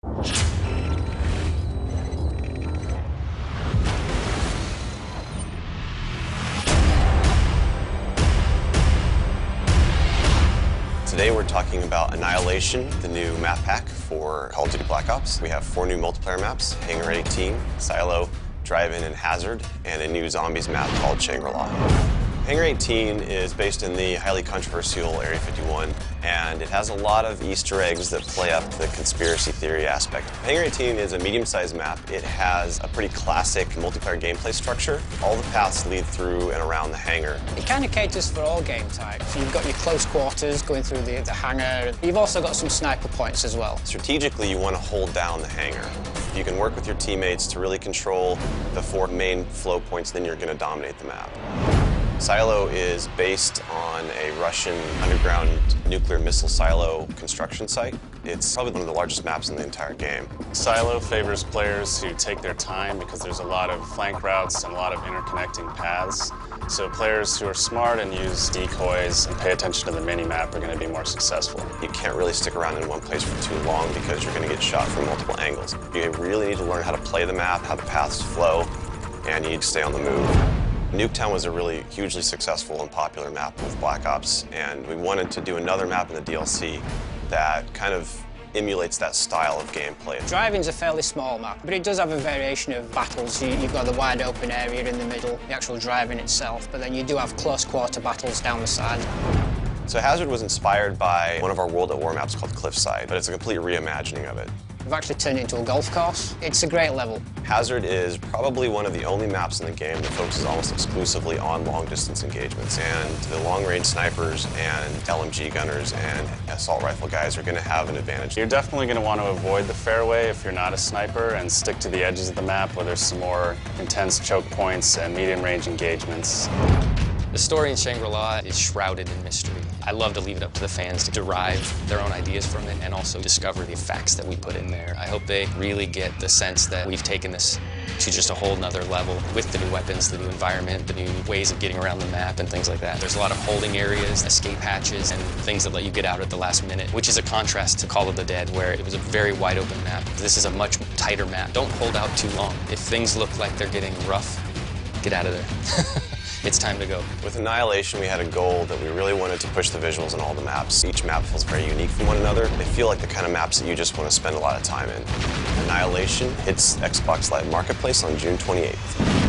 Today we're talking about Annihilation, the new map pack for Call of Duty Black Ops. We have 4 new multiplayer maps: Hangar 18, Silo, Drive-In, and Hazard, and a new zombies map called Shangri-La. Hangar 18 is based in the highly controversial Area 51, and it has a lot of Easter eggs that play up the conspiracy theory aspect. Hangar 18 is a medium-sized map. It has a pretty classic multiplayer gameplay structure. All the paths lead through and around the hangar. It kind of caters for all game types. You've got your close quarters going through the hangar. You've also got some sniper points as well. Strategically, you want to hold down the hangar. If you can work with your teammates to really control the 4 main flow points, then you're going to dominate the map. Silo is based on a Russian underground nuclear missile silo construction site. It's probably one of the largest maps in the entire game. Silo favors players who take their time because there's a lot of flank routes and a lot of interconnecting paths. So players who are smart and use decoys and pay attention to the mini-map are going to be more successful. You can't really stick around in one place for too long because you're going to get shot from multiple angles. You really need to learn how to play the map, how the paths flow, and you need to stay on the move. Nuketown was a really hugely successful and popular map with Black Ops, and we wanted to do another map in the DLC that kind of emulates that style of gameplay. Drive-In's a fairly small map, but it does have a variation of battles. You've got the wide open area in the middle, the actual Drive-In itself, but then you do have close quarter battles down the side. So Hazard was inspired by one of our World at War maps called Cliffside, but it's a complete reimagining of it. We've actually turned it into a golf course. It's a great level. Hazard is probably one of the only maps in the game that focuses almost exclusively on long-distance engagements, and the long-range snipers and LMG gunners and assault rifle guys are going to have an advantage. You're definitely going to want to avoid the fairway if you're not a sniper and stick to the edges of the map where there's some more intense choke points and medium-range engagements. The story in Shangri-La is shrouded in mystery. I love to leave it up to the fans to derive their own ideas from it and also discover the facts that we put in there. I hope they really get the sense that we've taken this to just a whole nother level with the new weapons, the new environment, the new ways of getting around the map and things like that. There's a lot of holding areas, escape hatches, and things that let you get out at the last minute, which is a contrast to Call of the Dead, where it was a very wide open map. This is a much tighter map. Don't hold out too long. If things look like they're getting rough, get out of there. It's time to go. With Annihilation, we had a goal that we really wanted to push the visuals in all the maps. Each map feels very unique from one another. They feel like the kind of maps that you just want to spend a lot of time in. Annihilation hits Xbox Live Marketplace on June 28th.